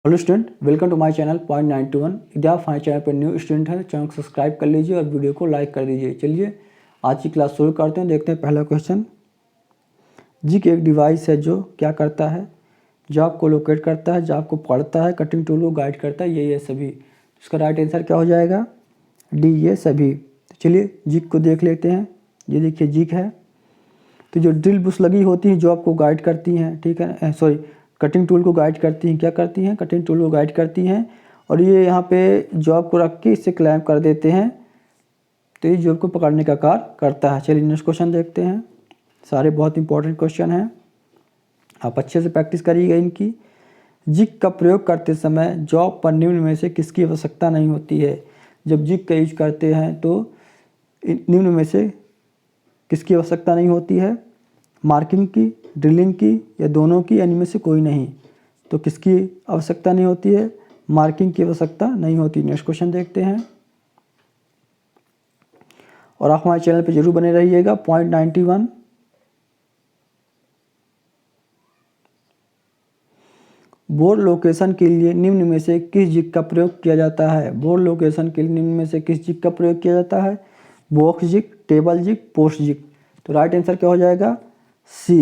Hello student, welcome to my channel .91। यदि आप हमारे चैनल पर न्यू स्टूडेंट हैं तो चैनल को सब्सक्राइब कर लीजिए और वीडियो को लाइक कर दीजिए। चलिए आज की क्लास शुरू करते हैं। देखते हैं पहला क्वेश्चन। जिग एक डिवाइस है जो क्या करता है? जॉब को लोकेट करता है, जॉब को पढ़ता है, कटिंग टूल को गाइड करता है, ये सभी। इसका राइट आंसर क्या हो जाएगा? डी, ये सभी। तो चलिए जिग को देख लेते हैं। ये देखिए जिग है। तो जो ड्रिल बुश लगी होती हैं जॉब को गाइड करती हैं, ठीक है, सॉरी कटिंग टूल को गाइड करती हैं। क्या करती हैं? कटिंग टूल को गाइड करती हैं। और ये यहाँ पे जॉब को रख के इससे क्लैम्प कर देते हैं, तो ये जॉब को पकड़ने का कार्य करता है। चलिए नेक्स्ट क्वेश्चन देखते हैं। सारे बहुत इंपॉर्टेंट क्वेश्चन हैं, आप अच्छे से प्रैक्टिस करिएगा इनकी। जिग का प्रयोग करते समय जॉब पर निम्न में से किसकी आवश्यकता नहीं होती है? जब जिग का यूज करते हैं तो निम्न में से किसकी आवश्यकता नहीं होती है? मार्किंग की, ड्रिलिंग की, या दोनों की, या इनमें से कोई नहीं। तो किसकी आवश्यकता नहीं होती है? मार्किंग की आवश्यकता नहीं होती। नेक्स्ट क्वेश्चन देखते हैं। और आप हमारे चैनल पर जरूर बने रहिएगा। .91 बोर्ड लोकेशन के लिए निम्न में से किस जिग का प्रयोग किया जाता है? बोर्ड लोकेशन के लिए निम्न में से किस जिग का प्रयोग किया जाता है? Box jig, table jig, post jig. तो राइट आंसर क्या हो जाएगा? सी,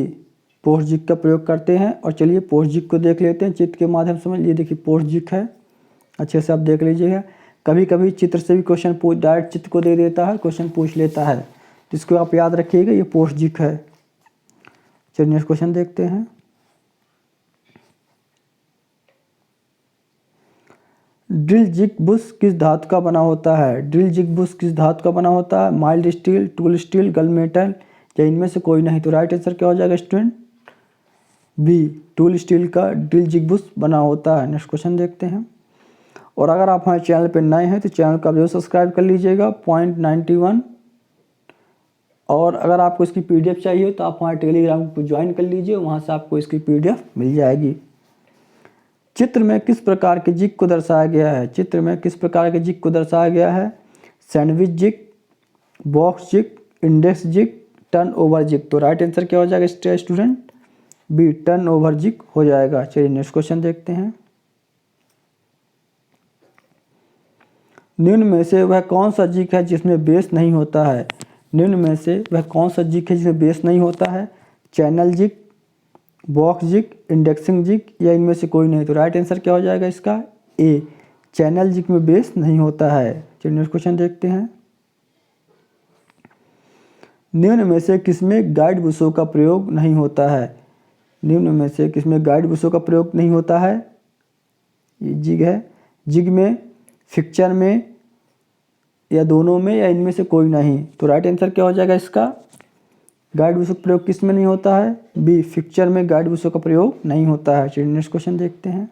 पोस्ट जिग का प्रयोग करते हैं। और चलिए पोस्ट जिग को देख लेते हैं चित्र के माध्यम से। ये देखिए पोस्ट जिग है, अच्छे से आप देख लीजिएगा। कभी कभी चित्र से भी क्वेश्चन डायरेक्ट चित्र को दे देता है, क्वेश्चन पूछ लेता है, तो इसको आप याद रखिएगा, ये पोस्ट जिग है। चलिए नेक्स्ट क्वेश्चन देखते हैं। ड्रिल जिग बुश किस धातु का बना होता है? ड्रिल जिग बुश किस धातु का बना होता है? माइल्ड स्टील, टूल स्टील, गल मेटल, या इनमें से कोई नहीं। तो राइट आंसर क्या हो जाएगा स्टूडेंट? बी, टूल स्टील का ड्रिल जिग बुश बना होता है। नेक्स्ट क्वेश्चन देखते हैं। और अगर आप हमारे चैनल पर नए हैं तो चैनल को आप जरूर सब्सक्राइब कर लीजिएगा। .91। और अगर आपको इसकी PDF चाहिए तो आप हमारे टेलीग्राम को ज्वाइन कर लीजिए, वहाँ से आपको इसकी PDF मिल जाएगी। चित्र में किस प्रकार के जिग को दर्शाया गया है? चित्र में किस प्रकार के जिग को दर्शाया गया है? Sandwich jig, box jig, index jig, turn over jig. तो राइट आंसर क्या हो जाएगा student? B, turn over jig हो जाएगा। चलिए नेक्स्ट क्वेश्चन देखते हैं। निम्न में से वह कौन सा जिग है जिसमें बेस नहीं होता है? निम्न में से वह कौन सा जिग है जिसमें बेस नहीं होता है? Channel jig, box jig, indexing jig, या इनमें से कोई नहीं। तो राइट आंसर क्या हो जाएगा इसका? ए, चैनल जिग में बेस नहीं होता है। चलिए नेक्स्ट क्वेश्चन देखते हैं। निम्न में से किसमें गाइड बुशों का प्रयोग नहीं होता है? निम्न में से किसमें गाइड बुशों का प्रयोग नहीं होता है? ये जिग है। जिग में, फिक्चर में, या दोनों में, या इनमें से कोई नहीं। तो राइट आंसर क्या हो जाएगा इसका? गाइड बुशों का प्रयोग किस में नहीं होता है? बी, फिक्चर में गाइड बुशों का प्रयोग नहीं होता है। चलिए नेक्स्ट क्वेश्चन देखते हैं।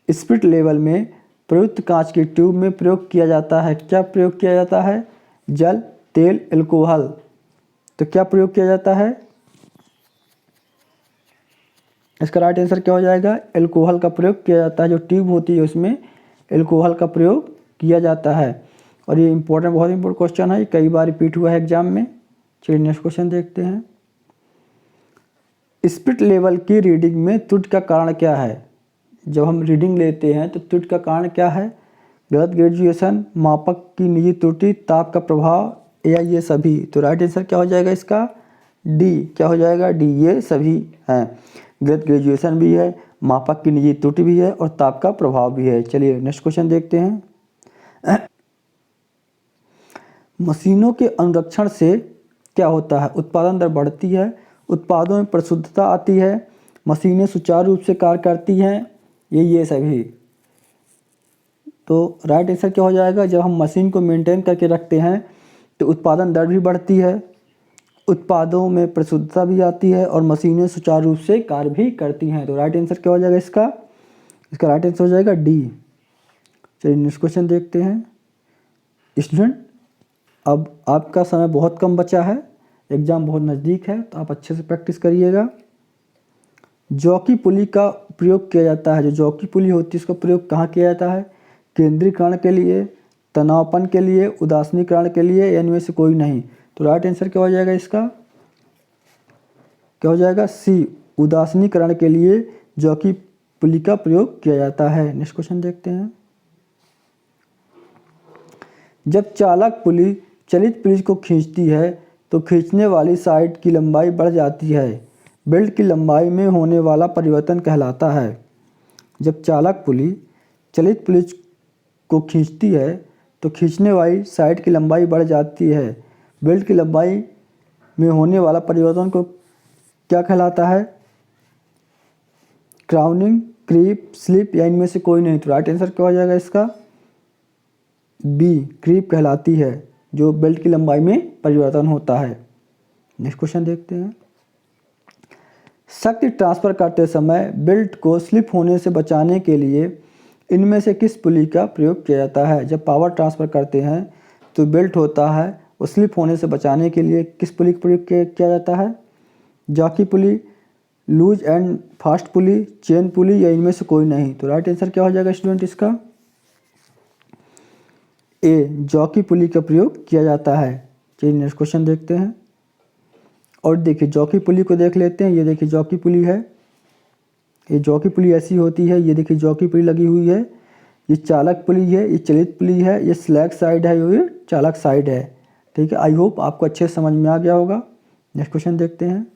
स्पिरिट लेवल में प्रयुक्त कांच की ट्यूब में प्रयोग किया जाता है। क्या प्रयोग किया जाता है? जल, तेल, एल्कोहल। तो क्या प्रयोग किया जाता है? इसका राइट आंसर क्या हो जाएगा? एल्कोहल का प्रयोग किया जाता है। जो ट्यूब होती है उसमें एल्कोहल का प्रयोग किया जाता है। और ये इंपॉर्टेंट, बहुत इंपॉर्टेंट क्वेश्चन है, कई बार रिपीट हुआ है एग्जाम में। चलिए नेक्स्ट क्वेश्चन देखते हैं। स्पिरिट लेवल की रीडिंग में त्रुटि का कारण क्या है? जब हम रीडिंग लेते हैं तो त्रुटि का कारण क्या है? गलत ग्रेजुएशन, मापक की निजी त्रुटि, ताप का प्रभाव, या ये सभी। तो राइट आंसर क्या हो जाएगा इसका? डी, क्या हो जाएगा? डी, ये सभी हैं। गलत ग्रेजुएशन भी है, मापक की निजी त्रुटि भी है, और ताप का प्रभाव भी है। चलिए नेक्स्ट क्वेश्चन देखते हैं। मशीनों के अनुरक्षण से क्या होता है? उत्पादन दर बढ़ती है, उत्पादों में परिशुद्धता आती है, मशीनें सुचारू रूप से कार्य करती हैं, ये सभी। तो राइट आंसर क्या हो जाएगा? जब हम मशीन को मेंटेन करके रखते हैं तो उत्पादन दर भी बढ़ती है, उत्पादों में परिशुद्धता भी आती है, और मशीनें सुचारू रूप से कार्य भी करती हैं। तो राइट आंसर क्या हो जाएगा इसका? इसका राइट आंसर हो जाएगा डी। चलिए नेक्स्ट क्वेश्चन देखते हैं। स्टूडेंट, अब आपका समय बहुत कम बचा है, एग्ज़ाम बहुत नज़दीक है, तो आप अच्छे से प्रैक्टिस करिएगा। जॉकी पुली का प्रयोग किया जाता है। जो जॉकी पुली होती है उसका प्रयोग कहाँ किया जाता है? केंद्रीकरण के लिए, तनावपन के लिए, उदासीनीकरण के लिए, या इनमें से कोई नहीं। तो राइट आंसर क्या हो जाएगा इसका? क्या हो जाएगा? सी, उदासीनीकरण के लिए जॉकी पुली का प्रयोग किया जाता है? नेक्स्ट क्वेश्चन देखते हैं। जब चालक पुली चलित पुली को खींचती है तो खींचने वाली साइड की लंबाई बढ़ जाती है। बेल्ट की लंबाई में होने वाला परिवर्तन कहलाता है। जब चालक पुली चलित पुली को खींचती है तो खींचने वाली साइड की लंबाई बढ़ जाती है। बेल्ट की लंबाई में होने वाला परिवर्तन को क्या कहलाता है? क्राउनिंग, क्रीप, स्लिप या इनमें से कोई नहीं। तो राइट आंसर क्या हो जाएगा इसका? बी, क्रीप कहलाती है, जो बेल्ट की लंबाई में परिवर्तन होता है। नेक्स्ट क्वेश्चन देखते हैं। शक्ति ट्रांसफर करते समय बेल्ट को स्लिप होने से बचाने के लिए इनमें से किस पुली का प्रयोग किया जाता है? जब पावर ट्रांसफ़र करते हैं तो बेल्ट होता है, वो स्लिप होने से बचाने के लिए किस पुली का प्रयोग किया जाता है? Jockey pulley, loose and fast pulley, chain pulley या इनमें से कोई नहीं। तो राइट आंसर क्या हो जाएगा स्टूडेंट इसका? ए, जॉकी पुली का प्रयोग किया जाता है। चलिए नेक्स्ट क्वेश्चन देखते हैं। और देखिए जॉकी पुली को देख लेते हैं। ये देखिए जॉकी पुली है, ये जॉकी पुली ऐसी होती है। ये देखिए जॉकी पुली लगी हुई है। ये चालक पुली है, ये चलित पुली है, ये स्लैग साइड है, ये चालक साइड है। ठीक है, आई होप आपको अच्छे से समझ में आ गया होगा। नेक्स्ट क्वेश्चन देखते हैं।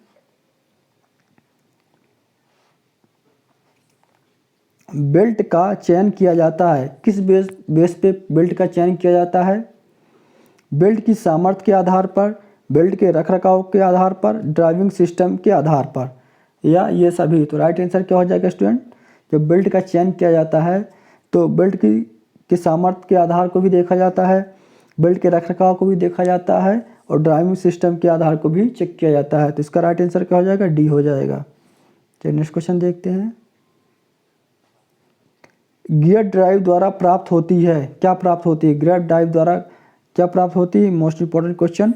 बेल्ट का चयन किया जाता है, किस बेस पे बेल्ट का चयन किया जाता है? बेल्ट की सामर्थ्य के आधार पर, बेल्ट के रखरखाव के आधार पर, ड्राइविंग सिस्टम के आधार पर, या ये सभी। तो राइट आंसर क्या हो जाएगा स्टूडेंट? जब बेल्ट का चयन किया जाता है तो बेल्ट की सामर्थ्य के आधार को भी देखा जाता है, बेल्ट के रखरखाव को भी देखा जाता है और ड्राइविंग सिस्टम के आधार को भी चेक किया जाता है। तो इसका राइट आंसर क्या हो जाएगा? डी हो जाएगा। चलिए नेक्स्ट क्वेश्चन देखते हैं। गियर ड्राइव द्वारा प्राप्त होती है, क्या प्राप्त होती है? गियर ड्राइव द्वारा क्या प्राप्त होती है? Most important question.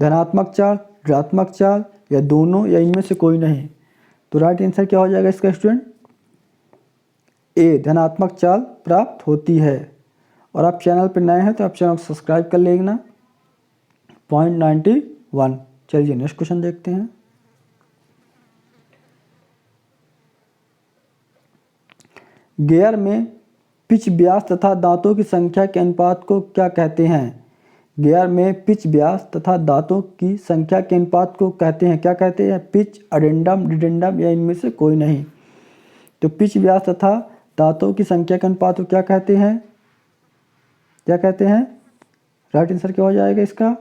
धनात्मक चाल, ऋणात्मक चाल या दोनों या इनमें से कोई नहीं। तो राइट आंसर क्या हो जाएगा इसका स्टूडेंट? ए, धनात्मक चाल प्राप्त होती है। और आप चैनल पर नए हैं तो आप चैनल को सब्सक्राइब कर लेना। पॉइंट 91। चलिए नेक्स्ट क्वेश्चन देखते हैं। गियर में पिच व्यास तथा दांतों की संख्या के अनुपात को क्या कहते हैं? गियर में पिच व्यास तथा दांतों की संख्या के अनुपात को कहते हैं, क्या कहते हैं? पिच, अडेंडम, डिडेंडम या इनमें से कोई नहीं। तो पिच व्यास तथा दांतों की संख्या के अनुपात को क्या कहते हैं? क्या कहते हैं? राइट आंसर क्या हो जाएगा इसका?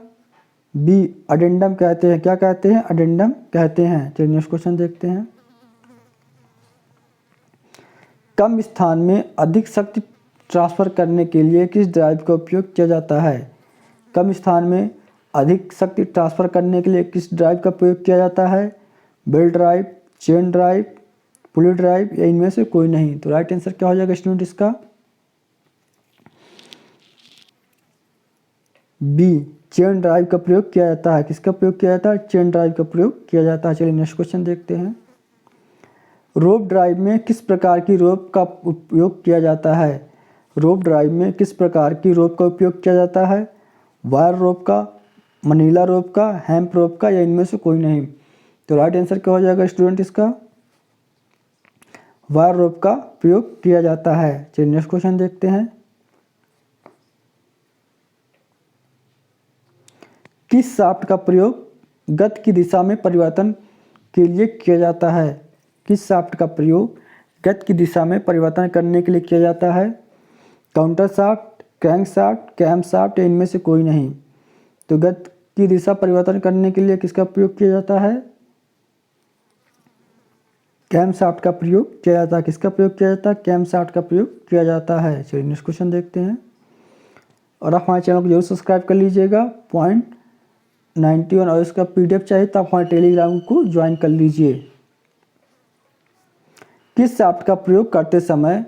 बी, अडेंडम कहते हैं। क्या कहते हैं? अडेंडम कहते हैं। चलिए नेक्स्ट क्वेश्चन देखते हैं। कम स्थान में अधिक शक्ति ट्रांसफर करने के लिए किस ड्राइव का उपयोग किया जाता है? कम स्थान में अधिक शक्ति ट्रांसफर करने के लिए किस ड्राइव का प्रयोग किया जाता है? बेल्ट ड्राइव, चेन ड्राइव, पुली ड्राइव या इनमें से कोई नहीं। तो राइट आंसर क्या हो जाएगा स्टूडेंट इसका? बी, चेन ड्राइव का प्रयोग किया जाता है। किसका प्रयोग किया जाता है? चेन ड्राइव का प्रयोग किया जाता है। चलिए नेक्स्ट क्वेश्चन देखते हैं। रोप ड्राइव में किस प्रकार की रोप का उपयोग किया जाता है? रोप ड्राइव में किस प्रकार की रोप का उपयोग किया जाता है? वायर रोप का, मनीला रोप का, हैम्प रोप का या इनमें से कोई नहीं। तो राइट आंसर क्या हो जाएगा स्टूडेंट इसका? वायर रोप का प्रयोग किया जाता है। चलिए नेक्स्ट क्वेश्चन देखते हैं। किस शाफ्ट का प्रयोग गति की दिशा में परिवर्तन के लिए किया जाता है? किस शाफ्ट का प्रयोग गति की दिशा में परिवर्तन करने के लिए किया जाता है? Counter shaft, crank shaft, cam shaft या इनमें से कोई नहीं। तो गति की दिशा परिवर्तन करने के लिए किसका प्रयोग किया जाता है? कैम शाफ्ट का प्रयोग किया जाता है। किसका प्रयोग किया जाता है? कैम शाफ्ट का प्रयोग किया जाता है। चलिए नेक्स्ट क्वेश्चन देखते हैं। और आप हमारे चैनल को जरूर सब्सक्राइब कर लीजिएगा। पॉइंट 91 और इसका PDF चाहिए तो आप हमारे टेलीग्राम को ज्वाइन कर लीजिए। किस शाफ्ट का प्रयोग करते समय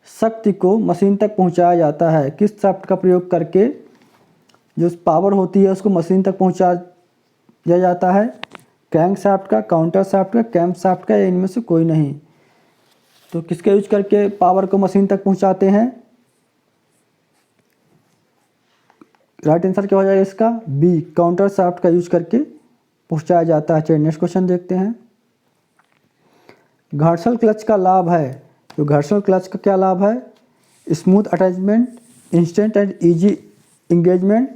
शक्ति को मशीन तक पहुंचाया जाता है? किस शाफ्ट का प्रयोग करके जो पावर होती है उसको मशीन तक पहुंचाया जाता है? क्रैंक शाफ्ट का, काउंटर शाफ्ट का, कैम शाफ्ट का या इनमें से कोई नहीं। तो किसका यूज करके पावर को मशीन तक पहुंचाते हैं? राइट आंसर क्या हो जाएगा इसका? बी, काउंटर शाफ्ट का यूज करके पहुंचाया जाता है। चलिए नेक्स्ट क्वेश्चन देखते हैं। घर्षण क्लच का लाभ है तो घर्षण क्लच का क्या लाभ है? Smooth attachment, instant and easy engagement,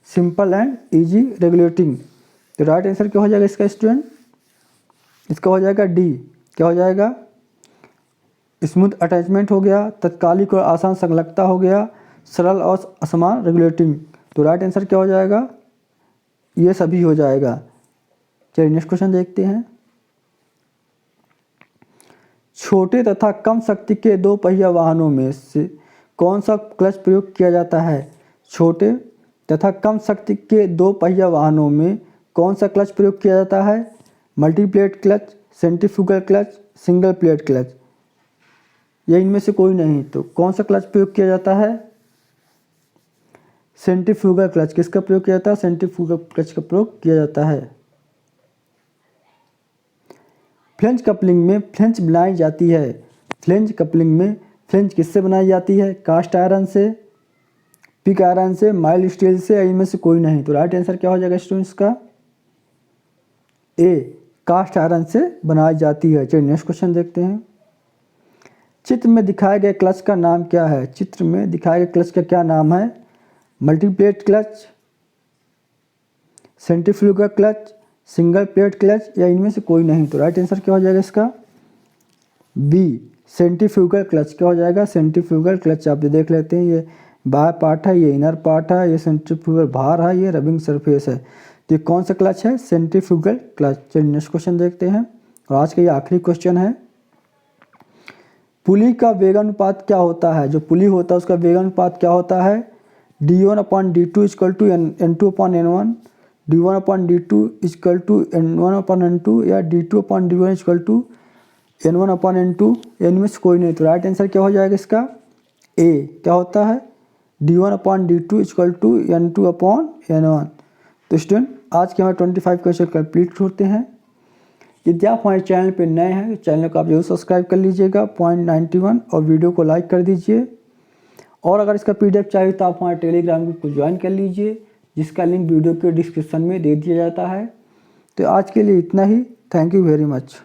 simple and easy regulating. तो राइट आंसर क्या हो जाएगा इसका स्टूडेंट? इसका हो जाएगा डी। क्या हो जाएगा? स्मूथ अटैचमेंट हो गया, तत्कालिक और आसान संलग्नता हो गया, सरल और असमान रेगुलेटिंग। तो राइट आंसर क्या हो जाएगा? ये सभी हो जाएगा। चलिए नेक्स्ट क्वेश्चन देखते हैं। छोटे तथा कम शक्ति के दो पहिया वाहनों में से कौन सा क्लच प्रयोग किया जाता है? छोटे तथा कम शक्ति के दो पहिया वाहनों में कौन सा क्लच प्रयोग किया जाता है? Multiplate clutch, centrifugal clutch, single plate clutch. या इनमें से कोई नहीं, तो कौन सा क्लच प्रयोग किया जाता है? Centrifugal clutch. किसका प्रयोग किया जाता है? सेंट्रीफ्यूगल क्लच का प्रयोग किया जाता है। फ्लेंज कपलिंग में फ्लेंज बनाई जाती है। फ्लेंज कपलिंग में फ्लेंज किससे बनाई जाती है? कास्ट आयरन से, पिक आयरन से, माइल्ड स्टील से, या इनमें से कोई नहीं। तो राइट आंसर क्या हो जाएगा स्टूडेंट्स का? ए, कास्ट आयरन से बनाई जाती है। चलिए नेक्स्ट क्वेश्चन देखते हैं। चित्र में दिखाए गए क्लच का नाम क्या है? चित्र में दिखाए गए क्लच का क्या नाम है? Multiplate clutch, centrifugal clutch, single plate clutch, या इनमें से कोई नहीं। तो राइट आंसर क्या हो जाएगा इसका? B, centrifugal clutch. क्या हो जाएगा? Centrifugal clutch. आप देख लेते हैं, ये बाहर पार्ट है, ये इनर पार्ट है, ये सेंट्रीफ्यूगल बाहर है, ये रबिंग सरफेस है। तो ये कौन सा क्लच है? Centrifugal clutch. चलिए नेक्स्ट क्वेश्चन देखते हैं, और आज का ये आखिरी क्वेश्चन है। पुली का वेगानुपात क्या होता है? जो पुली होता है उसका वेगानुपात क्या होता है? d1/d2 equal to n2/n1, d1/d2 equal to n1/n2, या d2/d1 इक्वल टू n1/n2। इनमें से कोई नहीं। तो राइट आंसर क्या हो जाएगा इसका? ए। क्या होता है? d1/d2 equal to n2/n1। तो स्टूडेंट आज के हमारे 25 क्वेश्चन कंप्लीट होते हैं। यदि आप हमारे चैनल पर नए हैं तो चैनल को आप जरूर सब्सक्राइब कर लीजिएगा पॉइंट 91, और वीडियो को लाइक कर दीजिए। और अगर इसका PDF चाहिए तो आप हमारे टेलीग्राम ग्रुप को ज्वाइन कर लीजिए, जिसका लिंक वीडियो के डिस्क्रिप्शन में दे दिया जाता है। तो आज के लिए इतना ही। Thank you very much.